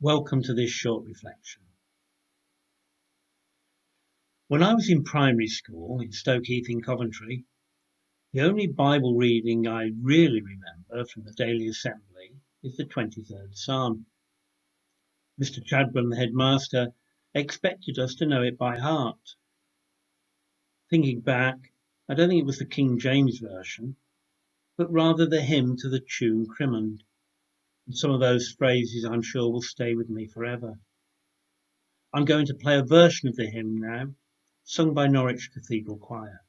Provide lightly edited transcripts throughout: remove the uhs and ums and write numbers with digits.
Welcome to this short reflection. When I was in primary school in Stoke Heath in Coventry, the only Bible reading I really remember from the daily assembly is the 23rd Psalm. Mr. Chadburn, the headmaster, expected us to know it by heart. Thinking back, I don't think it was the King James Version, but rather the hymn to the tune Crimond. And some of those phrases I'm sure will stay with me forever. I'm going to play a version of the hymn now, sung by Norwich Cathedral Choir.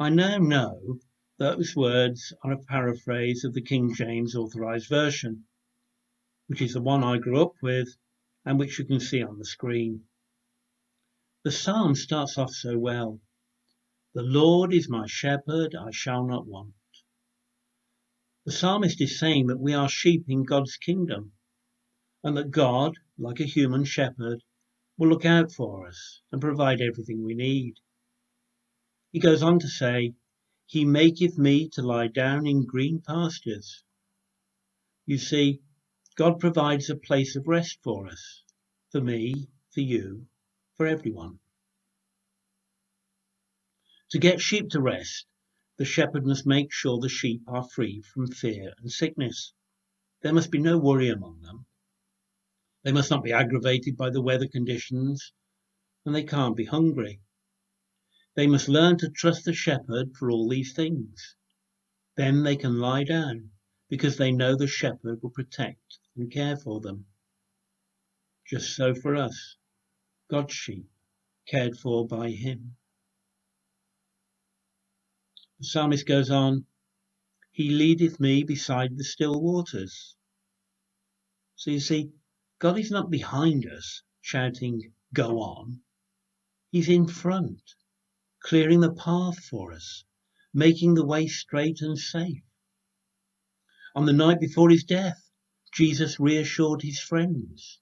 I now know those words are a paraphrase of the King James Authorised Version, which is the one I grew up with and which you can see on the screen. The psalm starts off so well. The Lord is my shepherd, I shall not want. The psalmist is saying that we are sheep in God's kingdom and that God, like a human shepherd, will look out for us and provide everything we need. He goes on to say, He maketh me to lie down in green pastures. You see, God provides a place of rest for us, for me, for you, for everyone. To get sheep to rest, the shepherd must make sure the sheep are free from fear and sickness. There must be no worry among them. They must not be aggravated by the weather conditions, and they can't be hungry. They must learn to trust the shepherd for all these things. Then they can lie down because they know the shepherd will protect and care for them. Just so for us, God's sheep, cared for by him. The psalmist goes on, he leadeth me beside the still waters. So you see, God is not behind us shouting, go on. He's in front, clearing the path for us, making the way straight and safe. On the night before his death, Jesus reassured his friends.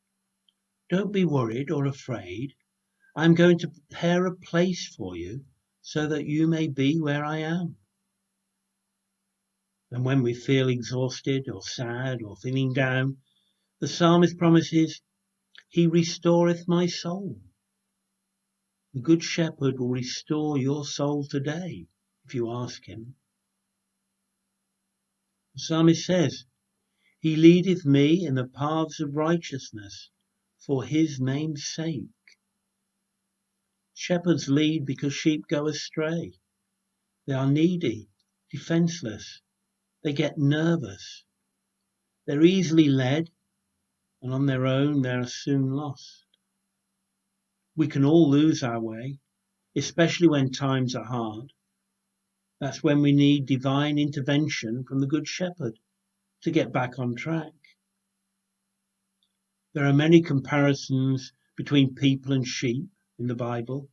Don't be worried or afraid. I'm going to prepare a place for you so that you may be where I am. And when we feel exhausted or sad or feeling down, the psalmist promises, he restoreth my soul. The good shepherd will restore your soul today if you ask him. The psalmist says, he leadeth me in the paths of righteousness for his name's sake. Shepherds lead because sheep go astray. They are needy, defenseless. They get nervous. They're easily led, and on their own they are soon lost. We can all lose our way, especially when times are hard. That's when we need divine intervention from the Good Shepherd to get back on track. There are many comparisons between people and sheep in the Bible,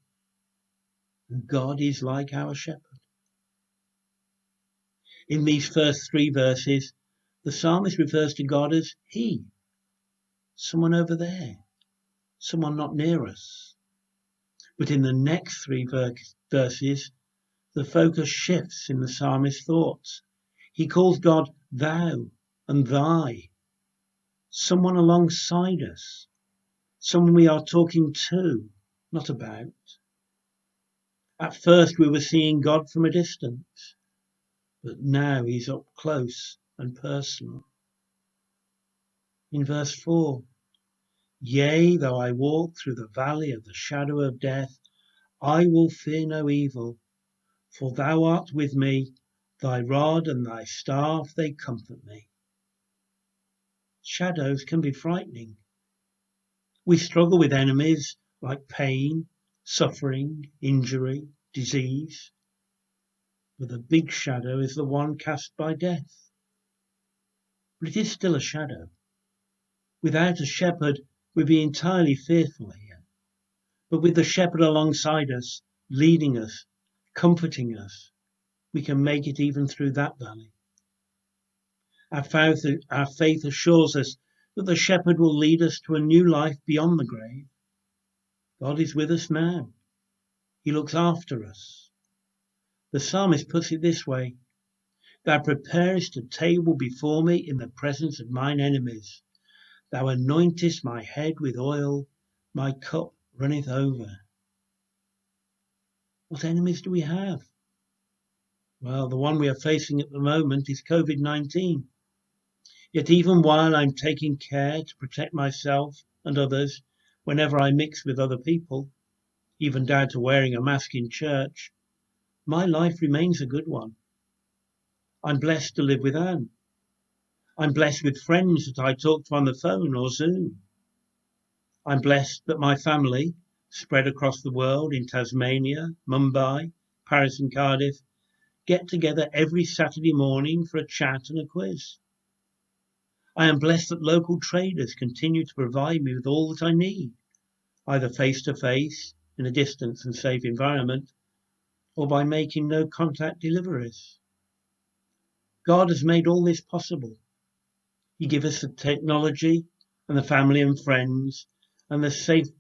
and God is like our shepherd. In these first 3 verses, the psalmist refers to God as he, someone over there, someone not near us. But in the next 3 verses, the focus shifts in the psalmist's thoughts. He calls God thou and thy, someone alongside us, someone we are talking to, not about. At first we were seeing God from a distance, but now he's up close and personal. In verse 4, yea, though I walk through the valley of the shadow of death, I will fear no evil, for thou art with me, thy rod and thy staff, they comfort me. Shadows can be frightening. We struggle with enemies like pain, suffering, injury, disease. But the big shadow is the one cast by death. But it is still a shadow. Without a shepherd, we'd be entirely fearful here. But with the shepherd alongside us, leading us, comforting us, we can make it even through that valley. Our faith assures us that the shepherd will lead us to a new life beyond the grave. God is with us now. He looks after us. The psalmist puts it this way, thou preparest a table before me in the presence of mine enemies. Thou anointest my head with oil, my cup runneth over. What enemies do we have? Well, the one we are facing at the moment is COVID-19. Yet even while I'm taking care to protect myself and others whenever I mix with other people, even down to wearing a mask in church, my life remains a good one. I'm blessed to live with Anne. I'm blessed with friends that I talk to on the phone or Zoom. I'm blessed that my family, spread across the world in Tasmania, Mumbai, Paris and Cardiff, get together every Saturday morning for a chat and a quiz. I am blessed that local traders continue to provide me with all that I need, either face-to-face, in a distance and safe environment, or by making no-contact deliveries. God has made all this possible. He gives us the technology and the family and friends and the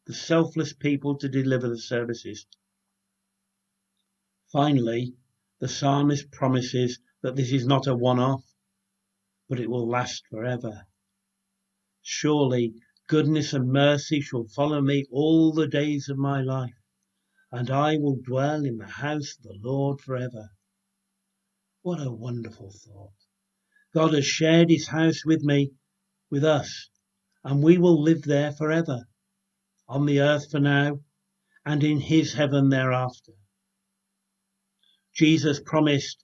selfless people to deliver the services. Finally, the psalmist promises that this is not a one-off, but it will last forever. Surely goodness and mercy shall follow me all the days of my life, and I will dwell in the house of the Lord forever. What a wonderful thought. God has shared his house with me, with us, and we will live there forever, on the earth for now, and in his heaven thereafter. Jesus promised,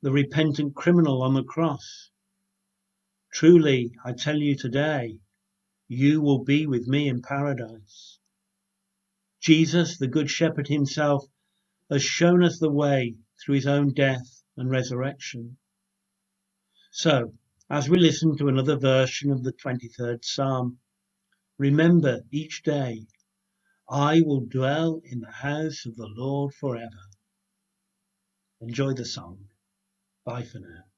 the repentant criminal on the cross. Truly, I tell you today, you will be with me in paradise. Jesus, the Good Shepherd himself, has shown us the way through his own death and resurrection. So, as we listen to another version of the 23rd Psalm, remember each day, I will dwell in the house of the Lord forever. Enjoy the song. Bye for now.